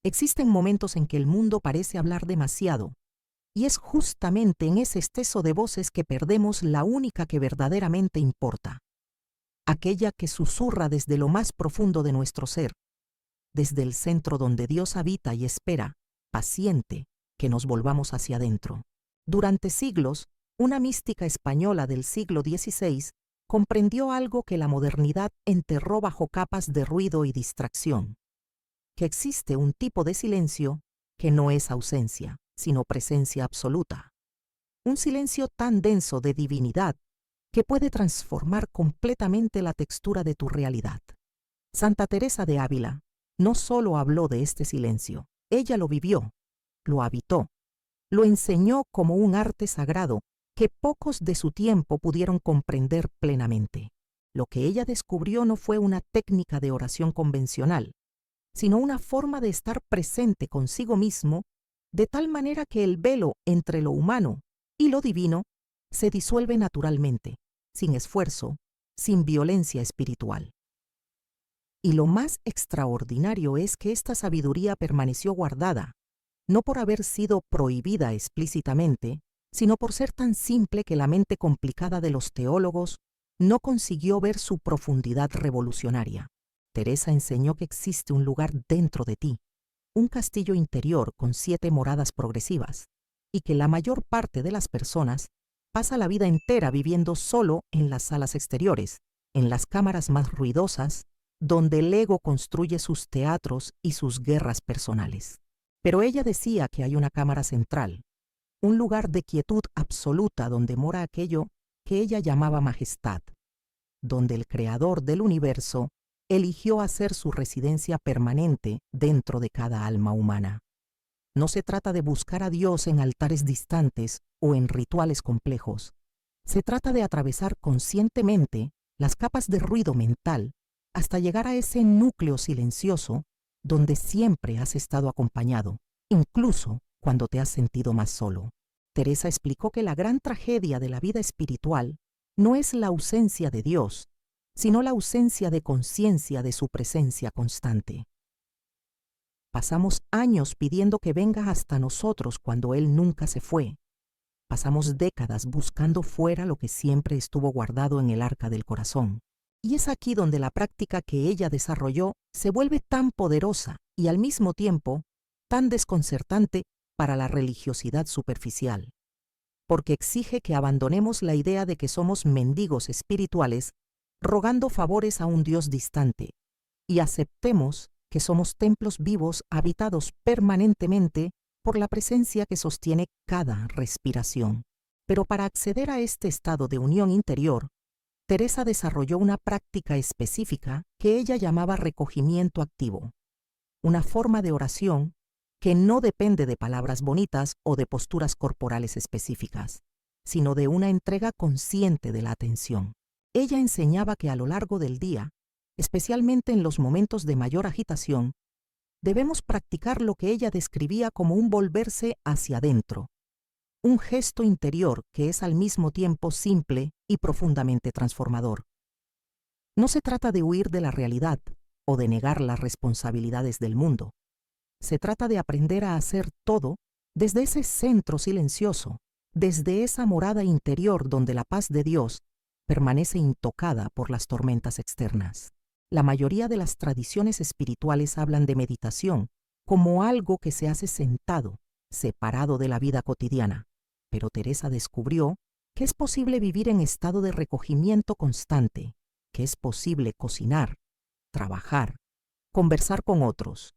Existen momentos en que el mundo parece hablar demasiado, y es justamente en ese exceso de voces que perdemos la única que verdaderamente importa, aquella que susurra desde lo más profundo de nuestro ser, desde el centro donde Dios habita y espera, paciente, que nos volvamos hacia adentro. Durante siglos, una mística española del siglo XVI comprendió algo que la modernidad enterró bajo capas de ruido y distracción, que existe un tipo de silencio que no es ausencia, sino presencia absoluta. Un silencio tan denso de divinidad que puede transformar completamente la textura de tu realidad. Santa Teresa de Ávila no solo habló de este silencio, ella lo vivió, lo habitó, lo enseñó como un arte sagrado que pocos de su tiempo pudieron comprender plenamente. Lo que ella descubrió no fue una técnica de oración convencional, sino una forma de estar presente consigo mismo, de tal manera que el velo entre lo humano y lo divino se disuelve naturalmente, sin esfuerzo, sin violencia espiritual. Y lo más extraordinario es que esta sabiduría permaneció guardada, no por haber sido prohibida explícitamente, sino por ser tan simple que la mente complicada de los teólogos no consiguió ver su profundidad revolucionaria. Teresa enseñó que existe un lugar dentro de ti, un castillo interior con 7 moradas progresivas, y que la mayor parte de las personas pasa la vida entera viviendo solo en las salas exteriores, en las cámaras más ruidosas, donde el ego construye sus teatros y sus guerras personales. Pero ella decía que hay una cámara central, un lugar de quietud absoluta donde mora aquello que ella llamaba majestad, donde el creador del universo eligió hacer su residencia permanente dentro de cada alma humana. No se trata de buscar a Dios en altares distantes o en rituales complejos. Se trata de atravesar conscientemente las capas de ruido mental hasta llegar a ese núcleo silencioso donde siempre has estado acompañado, incluso cuando te has sentido más solo. Teresa explicó que la gran tragedia de la vida espiritual no es la ausencia de Dios, sino la ausencia de conciencia de su presencia constante. Pasamos años pidiendo que venga hasta nosotros cuando Él nunca se fue. Pasamos décadas buscando fuera lo que siempre estuvo guardado en el arca del corazón. Y es aquí donde la práctica que ella desarrolló se vuelve tan poderosa y al mismo tiempo tan desconcertante para la religiosidad superficial, porque exige que abandonemos la idea de que somos mendigos espirituales rogando favores a un Dios distante y aceptemos que somos templos vivos habitados permanentemente por la presencia que sostiene cada respiración. Pero para acceder a este estado de unión interior, Teresa desarrolló una práctica específica que ella llamaba recogimiento activo, una forma de oración que no depende de palabras bonitas o de posturas corporales específicas, sino de una entrega consciente de la atención. Ella enseñaba que a lo largo del día, especialmente en los momentos de mayor agitación, debemos practicar lo que ella describía como un volverse hacia adentro, un gesto interior que es al mismo tiempo simple y profundamente transformador. No se trata de huir de la realidad o de negar las responsabilidades del mundo. Se trata de aprender a hacer todo desde ese centro silencioso, desde esa morada interior donde la paz de Dios permanece intocada por las tormentas externas. La mayoría de las tradiciones espirituales hablan de meditación como algo que se hace sentado, separado de la vida cotidiana, pero Teresa descubrió que es posible vivir en estado de recogimiento constante, que es posible cocinar, trabajar, conversar con otros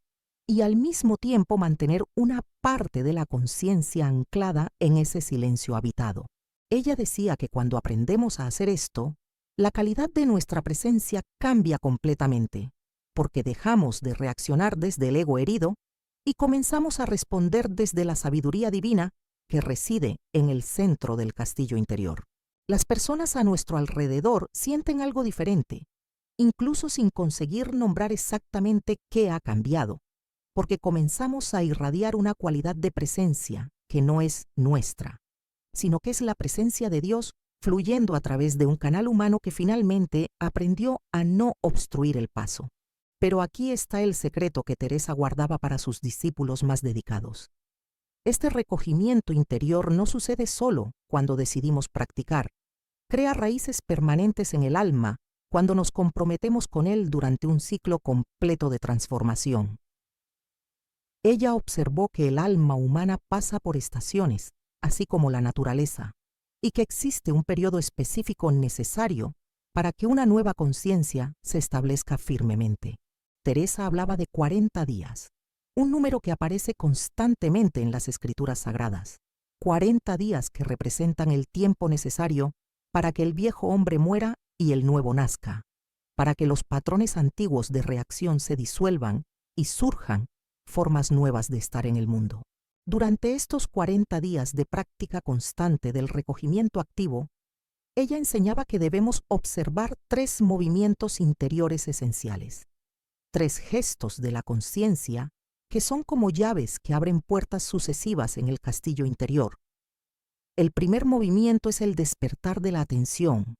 y al mismo tiempo mantener una parte de la conciencia anclada en ese silencio habitado. Ella decía que cuando aprendemos a hacer esto, la calidad de nuestra presencia cambia completamente, porque dejamos de reaccionar desde el ego herido y comenzamos a responder desde la sabiduría divina que reside en el centro del castillo interior. Las personas a nuestro alrededor sienten algo diferente, incluso sin conseguir nombrar exactamente qué ha cambiado, porque comenzamos a irradiar una cualidad de presencia que no es nuestra, sino que es la presencia de Dios fluyendo a través de un canal humano que finalmente aprendió a no obstruir el paso. Pero aquí está el secreto que Teresa guardaba para sus discípulos más dedicados. Este recogimiento interior no sucede solo cuando decidimos practicar. Crea raíces permanentes en el alma cuando nos comprometemos con él durante un ciclo completo de transformación. Ella observó que el alma humana pasa por estaciones, así como la naturaleza, y que existe un periodo específico necesario para que una nueva conciencia se establezca firmemente. Teresa hablaba de 40 días, un número que aparece constantemente en las escrituras sagradas. 40 días que representan el tiempo necesario para que el viejo hombre muera y el nuevo nazca, para que los patrones antiguos de reacción se disuelvan y surjan formas nuevas de estar en el mundo. Durante estos 40 días de práctica constante del recogimiento activo, ella enseñaba que debemos observar 3 movimientos interiores esenciales, 3 gestos de la conciencia que son como llaves que abren puertas sucesivas en el castillo interior. El primer movimiento es el despertar de la atención,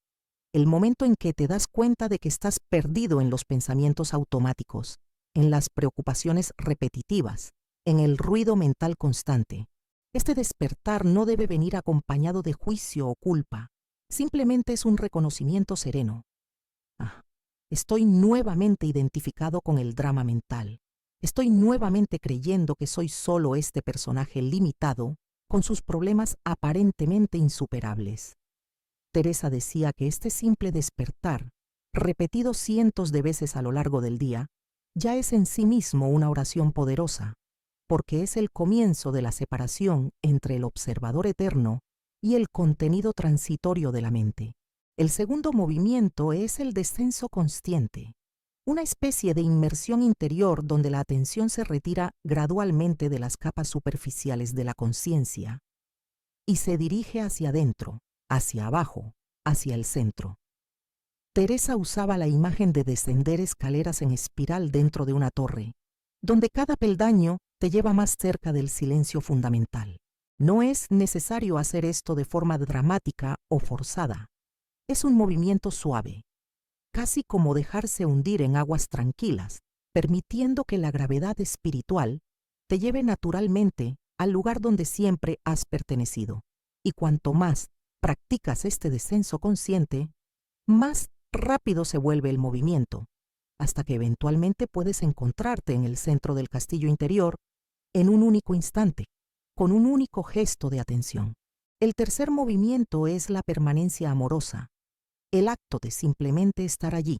el momento en que te das cuenta de que estás perdido en los pensamientos automáticos, en las preocupaciones repetitivas, en el ruido mental constante. Este despertar no debe venir acompañado de juicio o culpa, simplemente es un reconocimiento sereno. Estoy nuevamente identificado con el drama mental. Estoy nuevamente creyendo que soy solo este personaje limitado con sus problemas aparentemente insuperables. Teresa decía que este simple despertar, repetido cientos de veces a lo largo del día, ya es en sí mismo una oración poderosa, porque es el comienzo de la separación entre el observador eterno y el contenido transitorio de la mente. El segundo movimiento es el descenso consciente, una especie de inmersión interior donde la atención se retira gradualmente de las capas superficiales de la conciencia y se dirige hacia adentro, hacia abajo, hacia el centro. Teresa usaba la imagen de descender escaleras en espiral dentro de una torre, donde cada peldaño te lleva más cerca del silencio fundamental. No es necesario hacer esto de forma dramática o forzada. Es un movimiento suave, casi como dejarse hundir en aguas tranquilas, permitiendo que la gravedad espiritual te lleve naturalmente al lugar donde siempre has pertenecido. Y cuanto más practicas este descenso consciente, más rápido se vuelve el movimiento, hasta que eventualmente puedes encontrarte en el centro del castillo interior en un único instante, con un único gesto de atención. El tercer movimiento es la permanencia amorosa, el acto de simplemente estar allí,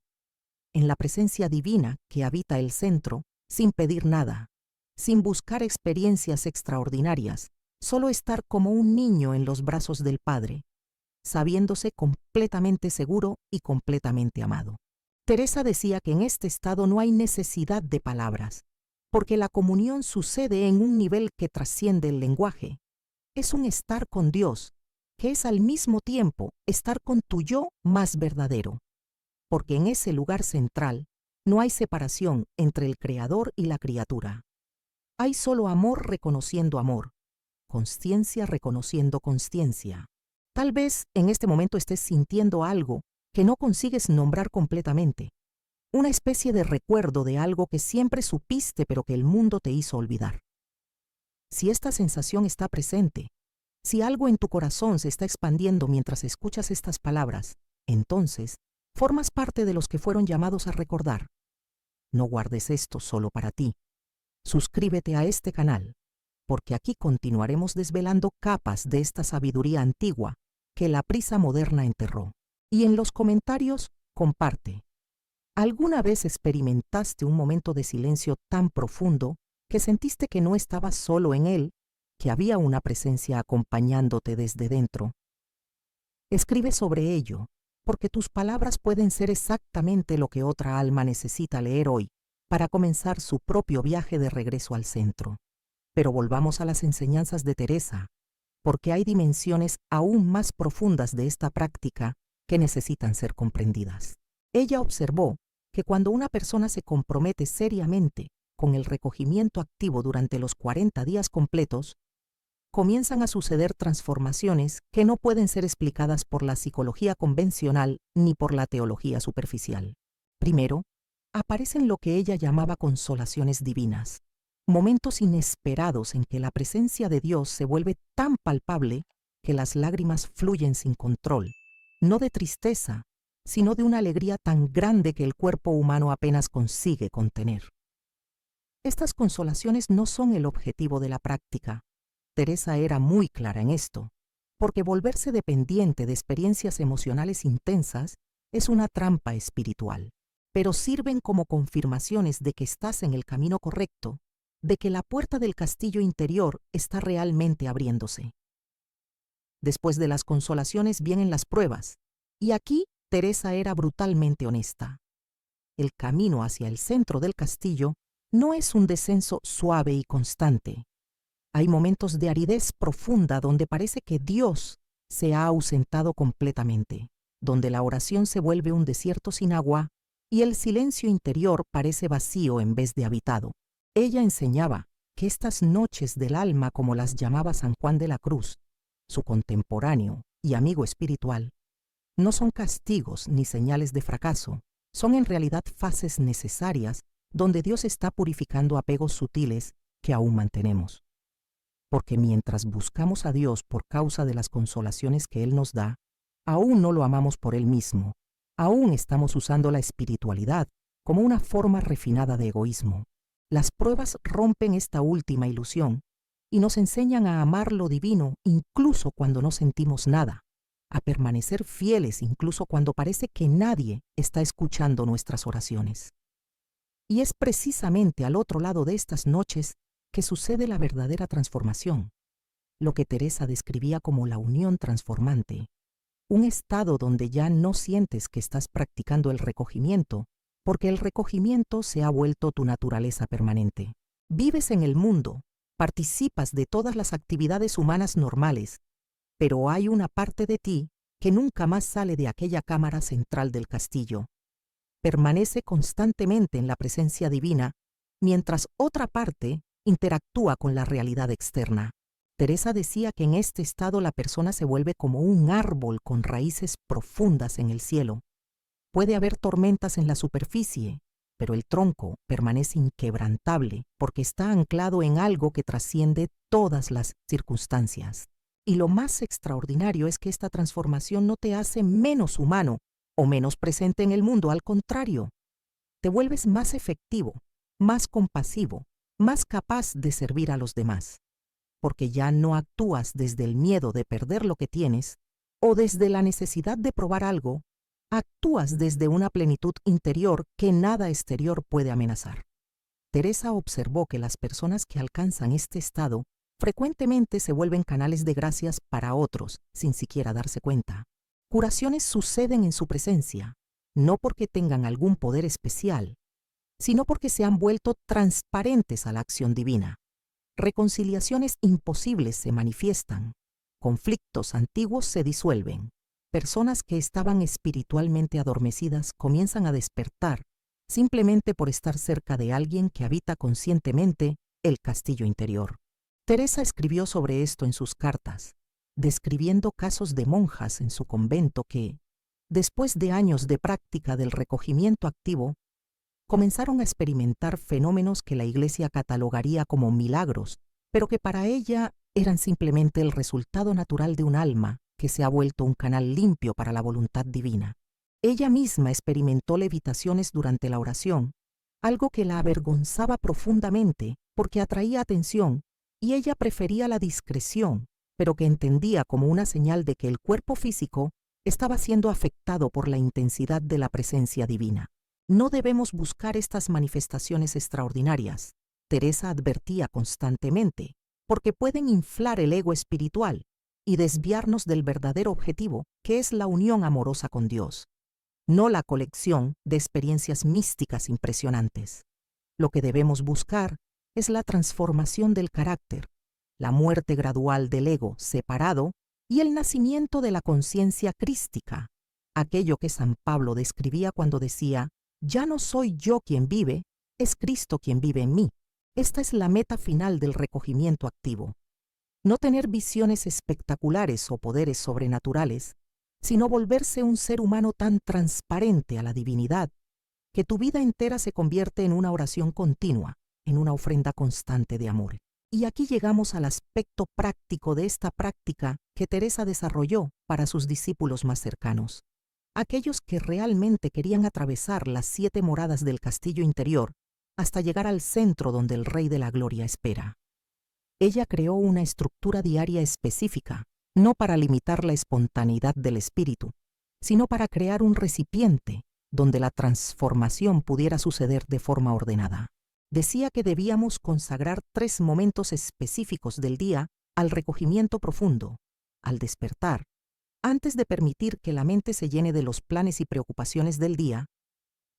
en la presencia divina que habita el centro, sin pedir nada, sin buscar experiencias extraordinarias, solo estar como un niño en los brazos del Padre, sabiéndose completamente seguro y completamente amado. Teresa decía que en este estado no hay necesidad de palabras, porque la comunión sucede en un nivel que trasciende el lenguaje. Es un estar con Dios, que es al mismo tiempo estar con tu yo más verdadero, porque en ese lugar central no hay separación entre el Creador y la criatura. Hay solo amor reconociendo amor, consciencia reconociendo consciencia. Tal vez en este momento estés sintiendo algo que no consigues nombrar completamente, una especie de recuerdo de algo que siempre supiste pero que el mundo te hizo olvidar. Si esta sensación está presente, si algo en tu corazón se está expandiendo mientras escuchas estas palabras, entonces formas parte de los que fueron llamados a recordar. No guardes esto solo para ti. Suscríbete a este canal, porque aquí continuaremos desvelando capas de esta sabiduría antigua que la prisa moderna enterró. Y en los comentarios, comparte. ¿Alguna vez experimentaste un momento de silencio tan profundo que sentiste que no estabas solo en él, que había una presencia acompañándote desde dentro? Escribe sobre ello, porque tus palabras pueden ser exactamente lo que otra alma necesita leer hoy para comenzar su propio viaje de regreso al centro. Pero volvamos a las enseñanzas de Teresa, porque hay dimensiones aún más profundas de esta práctica que necesitan ser comprendidas. Ella observó que cuando una persona se compromete seriamente con el recogimiento activo durante los 40 días completos, comienzan a suceder transformaciones que no pueden ser explicadas por la psicología convencional ni por la teología superficial. Primero, aparecen lo que ella llamaba consolaciones divinas, momentos inesperados en que la presencia de Dios se vuelve tan palpable que las lágrimas fluyen sin control, no de tristeza, sino de una alegría tan grande que el cuerpo humano apenas consigue contener. Estas consolaciones no son el objetivo de la práctica. Teresa era muy clara en esto, porque volverse dependiente de experiencias emocionales intensas es una trampa espiritual, pero sirven como confirmaciones de que estás en el camino correcto, de que la puerta del castillo interior está realmente abriéndose. Después de las consolaciones vienen las pruebas, y aquí Teresa era brutalmente honesta. El camino hacia el centro del castillo no es un descenso suave y constante. Hay momentos de aridez profunda donde parece que Dios se ha ausentado completamente, donde la oración se vuelve un desierto sin agua y el silencio interior parece vacío en vez de habitado. Ella enseñaba que estas noches del alma, como las llamaba San Juan de la Cruz, su contemporáneo y amigo espiritual, no son castigos ni señales de fracaso, son en realidad fases necesarias donde Dios está purificando apegos sutiles que aún mantenemos. Porque mientras buscamos a Dios por causa de las consolaciones que Él nos da, aún no lo amamos por Él mismo, aún estamos usando la espiritualidad como una forma refinada de egoísmo. Las pruebas rompen esta última ilusión y nos enseñan a amar lo divino incluso cuando no sentimos nada, a permanecer fieles incluso cuando parece que nadie está escuchando nuestras oraciones. Y es precisamente al otro lado de estas noches que sucede la verdadera transformación, lo que Teresa describía como la unión transformante, un estado donde ya no sientes que estás practicando el recogimiento, porque el recogimiento se ha vuelto tu naturaleza permanente. Vives en el mundo, participas de todas las actividades humanas normales, pero hay una parte de ti que nunca más sale de aquella cámara central del castillo. Permanece constantemente en la presencia divina, mientras otra parte interactúa con la realidad externa. Teresa decía que en este estado la persona se vuelve como un árbol con raíces profundas en el cielo. Puede haber tormentas en la superficie, pero el tronco permanece inquebrantable porque está anclado en algo que trasciende todas las circunstancias. Y lo más extraordinario es que esta transformación no te hace menos humano o menos presente en el mundo, al contrario, te vuelves más efectivo, más compasivo, más capaz de servir a los demás, porque ya no actúas desde el miedo de perder lo que tienes o desde la necesidad de probar algo, actúas desde una plenitud interior que nada exterior puede amenazar. Teresa observó que las personas que alcanzan este estado frecuentemente se vuelven canales de gracias para otros sin siquiera darse cuenta. Curaciones suceden en su presencia, no porque tengan algún poder especial, sino porque se han vuelto transparentes a la acción divina. Reconciliaciones imposibles se manifiestan, conflictos antiguos se disuelven, personas que estaban espiritualmente adormecidas comienzan a despertar simplemente por estar cerca de alguien que habita conscientemente el castillo interior. Teresa escribió sobre esto en sus cartas, describiendo casos de monjas en su convento que, después de años de práctica del recogimiento activo, comenzaron a experimentar fenómenos que la Iglesia catalogaría como milagros, pero que para ella eran simplemente el resultado natural de un alma que se ha vuelto un canal limpio para la voluntad divina. Ella misma experimentó levitaciones durante la oración, algo que la avergonzaba profundamente porque atraía atención y ella prefería la discreción, pero que entendía como una señal de que el cuerpo físico estaba siendo afectado por la intensidad de la presencia divina. No debemos buscar estas manifestaciones extraordinarias, Teresa advertía constantemente, porque pueden inflar el ego espiritual y desviarnos del verdadero objetivo, que es la unión amorosa con Dios, no la colección de experiencias místicas impresionantes. Lo que debemos buscar es la transformación del carácter, la muerte gradual del ego separado y el nacimiento de la conciencia crística, aquello que San Pablo describía cuando decía: «Ya no soy yo quien vive, es Cristo quien vive en mí». Esta es la meta final del recogimiento activo. No tener visiones espectaculares o poderes sobrenaturales, sino volverse un ser humano tan transparente a la divinidad que tu vida entera se convierte en una oración continua, en una ofrenda constante de amor. Y aquí llegamos al aspecto práctico de esta práctica que Teresa desarrolló para sus discípulos más cercanos, aquellos que realmente querían atravesar las 7 moradas del castillo interior hasta llegar al centro donde el Rey de la Gloria espera. Ella creó una estructura diaria específica, no para limitar la espontaneidad del espíritu, sino para crear un recipiente donde la transformación pudiera suceder de forma ordenada. Decía que debíamos consagrar 3 momentos específicos del día al recogimiento profundo, al despertar, antes de permitir que la mente se llene de los planes y preocupaciones del día.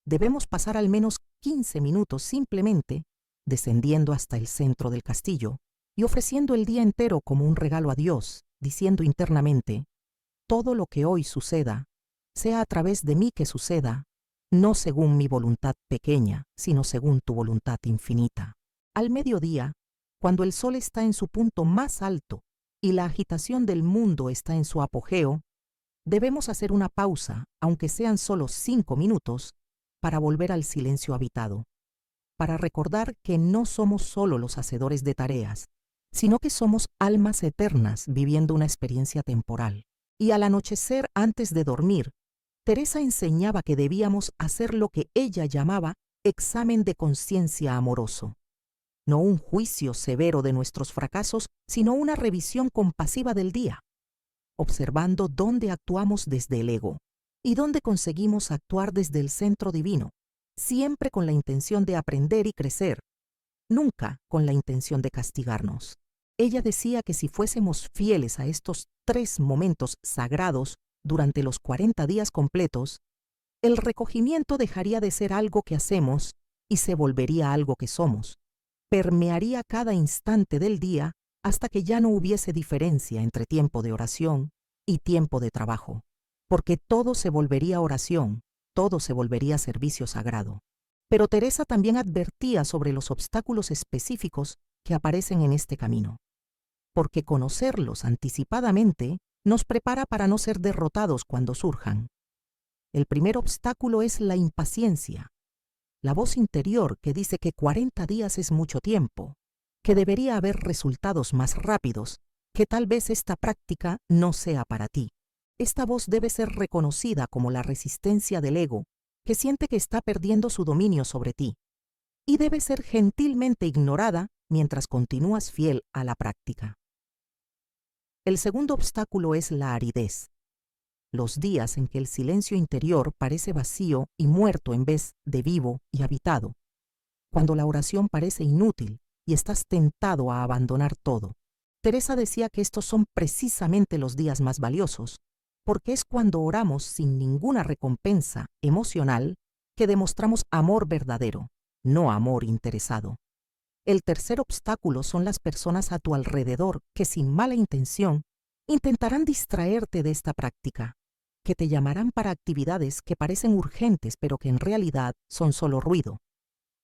Debemos pasar al menos 15 minutos simplemente descendiendo hasta el centro del castillo y ofreciendo el día entero como un regalo a Dios, diciendo internamente: todo lo que hoy suceda, sea a través de mí que suceda, no según mi voluntad pequeña, sino según tu voluntad infinita. Al mediodía, cuando el sol está en su punto más alto y la agitación del mundo está en su apogeo, debemos hacer una pausa, aunque sean solo 5 minutos, para volver al silencio habitado, para recordar que no somos solo los hacedores de tareas, sino que somos almas eternas viviendo una experiencia temporal. Y al anochecer, antes de dormir, Teresa enseñaba que debíamos hacer lo que ella llamaba examen de conciencia amoroso. No un juicio severo de nuestros fracasos, sino una revisión compasiva del día, observando dónde actuamos desde el ego y dónde conseguimos actuar desde el centro divino, siempre con la intención de aprender y crecer, nunca con la intención de castigarnos. Ella decía que si fuésemos fieles a estos 3 momentos sagrados durante los 40 días completos, el recogimiento dejaría de ser algo que hacemos y se volvería algo que somos. Permearía cada instante del día hasta que ya no hubiese diferencia entre tiempo de oración y tiempo de trabajo, porque todo se volvería oración, todo se volvería servicio sagrado. Pero Teresa también advertía sobre los obstáculos específicos que aparecen en este camino, porque conocerlos anticipadamente nos prepara para no ser derrotados cuando surjan. El primer obstáculo es la impaciencia, la voz interior que dice que 40 días es mucho tiempo, que debería haber resultados más rápidos, que tal vez esta práctica no sea para ti. Esta voz debe ser reconocida como la resistencia del ego, que siente que está perdiendo su dominio sobre ti, y debe ser gentilmente ignorada mientras continúas fiel a la práctica. El segundo obstáculo es la aridez, los días en que el silencio interior parece vacío y muerto en vez de vivo y habitado, cuando la oración parece inútil y estás tentado a abandonar todo. Teresa decía que estos son precisamente los días más valiosos, porque es cuando oramos sin ninguna recompensa emocional que demostramos amor verdadero, no amor interesado. El tercer obstáculo son las personas a tu alrededor que sin mala intención intentarán distraerte de esta práctica, que te llamarán para actividades que parecen urgentes pero que en realidad son solo ruido,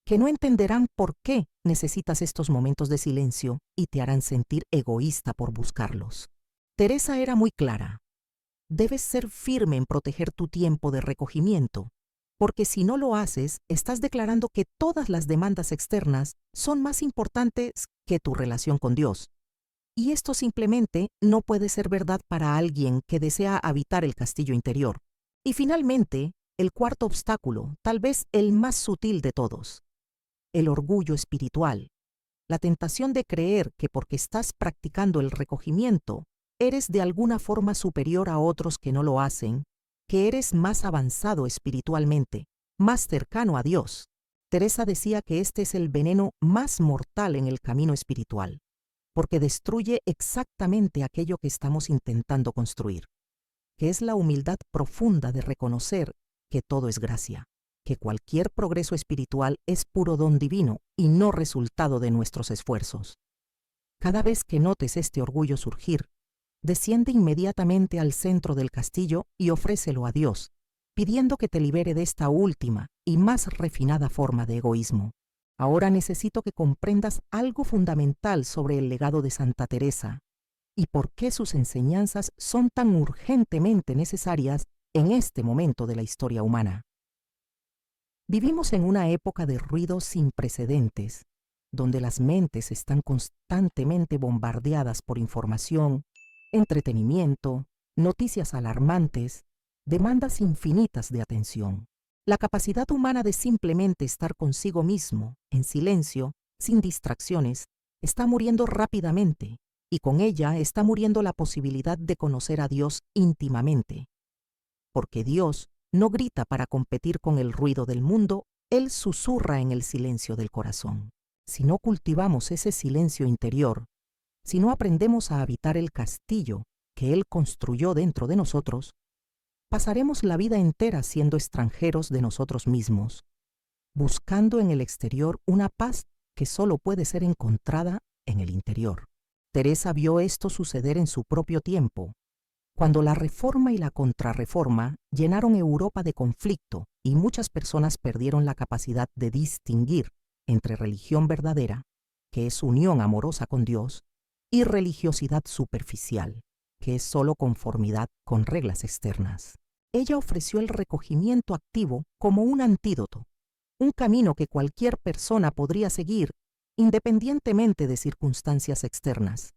que no entenderán por qué necesitas estos momentos de silencio y te harán sentir egoísta por buscarlos. Teresa era muy clara. Debes ser firme en proteger tu tiempo de recogimiento, porque si no lo haces, estás declarando que todas las demandas externas son más importantes que tu relación con Dios. Y esto simplemente no puede ser verdad para alguien que desea habitar el castillo interior. Y finalmente, el cuarto obstáculo, tal vez el más sutil de todos, el orgullo espiritual, la tentación de creer que porque estás practicando el recogimiento, eres de alguna forma superior a otros que no lo hacen, que eres más avanzado espiritualmente, más cercano a Dios. Teresa decía que este es el veneno más mortal en el camino espiritual, porque destruye exactamente aquello que estamos intentando construir, que es la humildad profunda de reconocer que todo es gracia, que cualquier progreso espiritual es puro don divino y no resultado de nuestros esfuerzos. Cada vez que notes este orgullo surgir, desciende inmediatamente al centro del castillo y ofrécelo a Dios, pidiendo que te libere de esta última y más refinada forma de egoísmo. Ahora necesito que comprendas algo fundamental sobre el legado de Santa Teresa y por qué sus enseñanzas son tan urgentemente necesarias en este momento de la historia humana. Vivimos en una época de ruido sin precedentes, donde las mentes están constantemente bombardeadas por información, entretenimiento, noticias alarmantes, demandas infinitas de atención. La capacidad humana de simplemente estar consigo mismo, en silencio, sin distracciones, está muriendo rápidamente, y con ella está muriendo la posibilidad de conocer a Dios íntimamente. Porque Dios no grita para competir con el ruido del mundo, Él susurra en el silencio del corazón. Si no cultivamos ese silencio interior, si no aprendemos a habitar el castillo que Él construyó dentro de nosotros, pasaremos la vida entera siendo extranjeros de nosotros mismos, buscando en el exterior una paz que solo puede ser encontrada en el interior. Teresa vio esto suceder en su propio tiempo, cuando la Reforma y la Contrarreforma llenaron Europa de conflicto y muchas personas perdieron la capacidad de distinguir entre religión verdadera, que es unión amorosa con Dios, y religiosidad superficial, que es solo conformidad con reglas externas. Ella ofreció el recogimiento activo como un antídoto, un camino que cualquier persona podría seguir independientemente de circunstancias externas,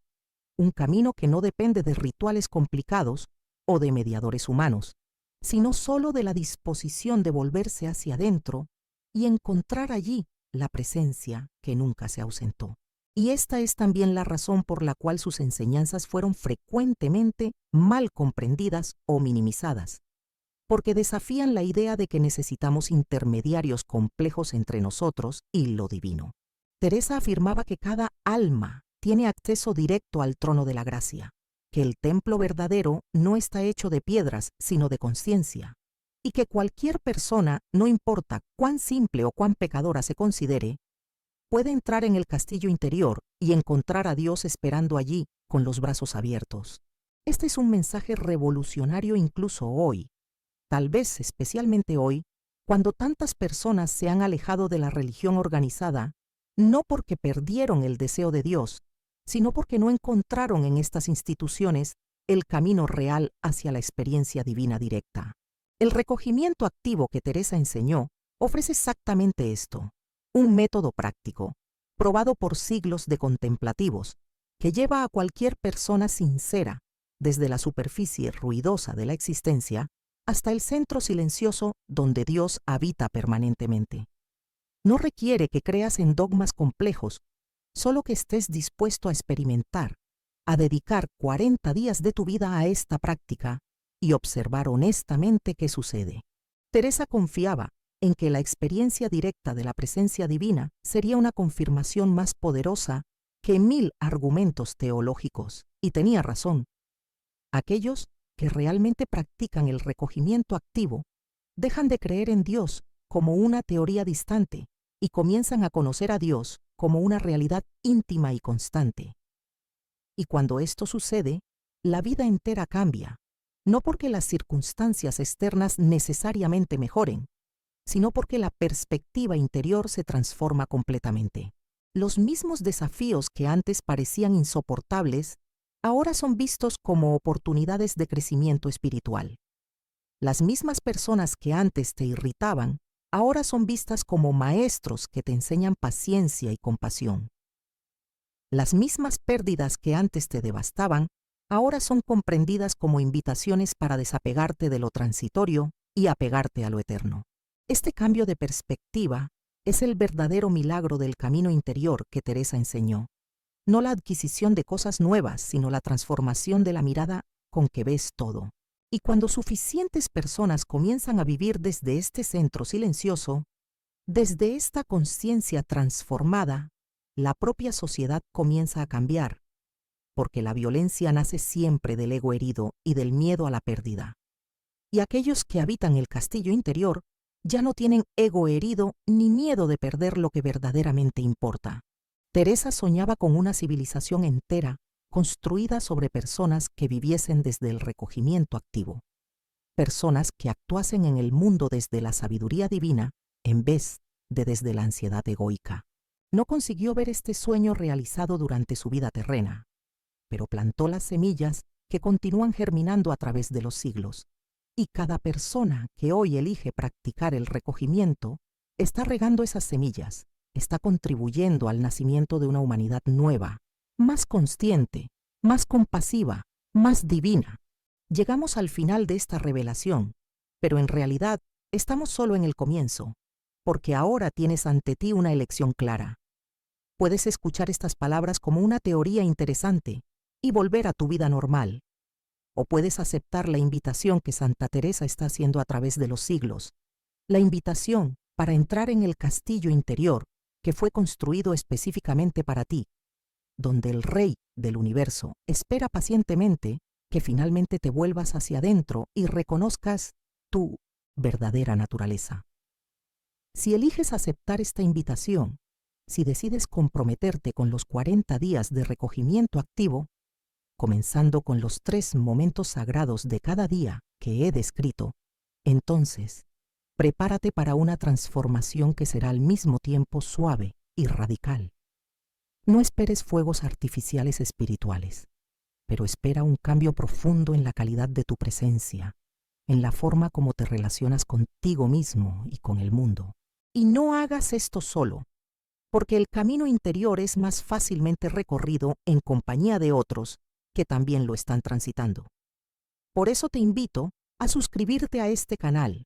un camino que no depende de rituales complicados o de mediadores humanos, sino solo de la disposición de volverse hacia adentro y encontrar allí la presencia que nunca se ausentó. Y esta es también la razón por la cual sus enseñanzas fueron frecuentemente mal comprendidas o minimizadas, porque desafían la idea de que necesitamos intermediarios complejos entre nosotros y lo divino. Teresa afirmaba que cada alma tiene acceso directo al trono de la gracia, que el templo verdadero no está hecho de piedras, sino de conciencia, y que cualquier persona, no importa cuán simple o cuán pecadora se considere, puede entrar en el castillo interior y encontrar a Dios esperando allí con los brazos abiertos. Este es un mensaje revolucionario incluso hoy, tal vez especialmente hoy, cuando tantas personas se han alejado de la religión organizada, no porque perdieron el deseo de Dios, sino porque no encontraron en estas instituciones el camino real hacia la experiencia divina directa. El recogimiento activo que Teresa enseñó ofrece exactamente esto, un método práctico, probado por siglos de contemplativos, que lleva a cualquier persona sincera, desde la superficie ruidosa de la existencia hasta el centro silencioso donde Dios habita permanentemente. No requiere que creas en dogmas complejos, solo que estés dispuesto a experimentar, a dedicar 40 días de tu vida a esta práctica y observar honestamente qué sucede. Teresa confiaba en que la experiencia directa de la presencia divina sería una confirmación más poderosa que 1000 argumentos teológicos, y tenía razón. Aquellos que realmente practican el recogimiento activo dejan de creer en Dios como una teoría distante y comienzan a conocer a Dios como una realidad íntima y constante. Y cuando esto sucede, la vida entera cambia, no porque las circunstancias externas necesariamente mejoren, sino porque la perspectiva interior se transforma completamente. Los mismos desafíos que antes parecían insoportables, ahora son vistos como oportunidades de crecimiento espiritual. Las mismas personas que antes te irritaban, ahora son vistas como maestros que te enseñan paciencia y compasión. Las mismas pérdidas que antes te devastaban, ahora son comprendidas como invitaciones para desapegarte de lo transitorio y apegarte a lo eterno. Este cambio de perspectiva es el verdadero milagro del camino interior que Teresa enseñó. No la adquisición de cosas nuevas, sino la transformación de la mirada con que ves todo. Y cuando suficientes personas comienzan a vivir desde este centro silencioso, desde esta conciencia transformada, la propia sociedad comienza a cambiar, porque la violencia nace siempre del ego herido y del miedo a la pérdida. Y aquellos que habitan el castillo interior ya no tienen ego herido ni miedo de perder lo que verdaderamente importa. Teresa soñaba con una civilización entera construida sobre personas que viviesen desde el recogimiento activo, personas que actuasen en el mundo desde la sabiduría divina en vez de desde la ansiedad egoica. No consiguió ver este sueño realizado durante su vida terrena, pero plantó las semillas que continúan germinando a través de los siglos, y cada persona que hoy elige practicar el recogimiento está regando esas semillas, está contribuyendo al nacimiento de una humanidad nueva, más consciente, más compasiva, más divina. Llegamos al final de esta revelación, pero en realidad estamos solo en el comienzo, porque ahora tienes ante ti una elección clara. Puedes escuchar estas palabras como una teoría interesante y volver a tu vida normal, o puedes aceptar la invitación que Santa Teresa está haciendo a través de los siglos, la invitación para entrar en el castillo interior que fue construido específicamente para ti, donde el Rey del universo espera pacientemente que finalmente te vuelvas hacia adentro y reconozcas tu verdadera naturaleza. Si eliges aceptar esta invitación, si decides comprometerte con los 40 días de recogimiento activo, comenzando con los 3 momentos sagrados de cada día que he descrito, entonces, prepárate para una transformación que será al mismo tiempo suave y radical. No esperes fuegos artificiales espirituales, pero espera un cambio profundo en la calidad de tu presencia, en la forma como te relacionas contigo mismo y con el mundo. Y no hagas esto solo, porque el camino interior es más fácilmente recorrido en compañía de otros que también lo están transitando. Por eso te invito a suscribirte a este canal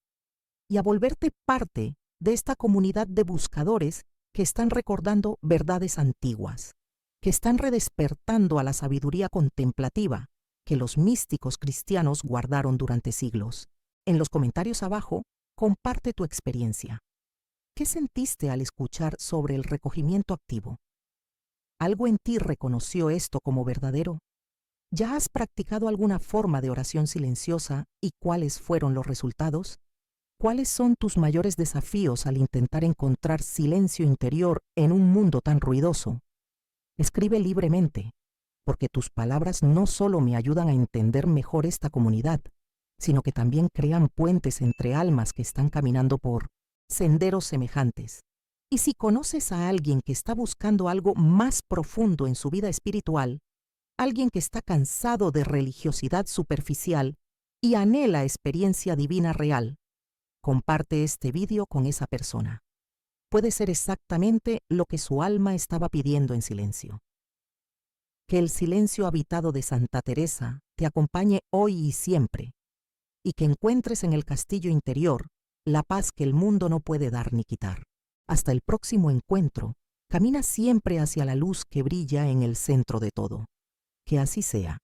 y a volverte parte de esta comunidad de buscadores que están recordando verdades antiguas, que están redespertando a la sabiduría contemplativa que los místicos cristianos guardaron durante siglos. En los comentarios abajo, comparte tu experiencia. ¿Qué sentiste al escuchar sobre el recogimiento activo? ¿Algo en ti reconoció esto como verdadero? ¿Ya has practicado alguna forma de oración silenciosa y cuáles fueron los resultados? ¿Cuáles son tus mayores desafíos al intentar encontrar silencio interior en un mundo tan ruidoso? Escribe libremente, porque tus palabras no solo me ayudan a entender mejor esta comunidad, sino que también crean puentes entre almas que están caminando por senderos semejantes. Y si conoces a alguien que está buscando algo más profundo en su vida espiritual, alguien que está cansado de religiosidad superficial y anhela experiencia divina real, comparte este vídeo con esa persona. Puede ser exactamente lo que su alma estaba pidiendo en silencio. Que el silencio habitado de Santa Teresa te acompañe hoy y siempre, y que encuentres en el castillo interior la paz que el mundo no puede dar ni quitar. Hasta el próximo encuentro, camina siempre hacia la luz que brilla en el centro de todo. Que así sea.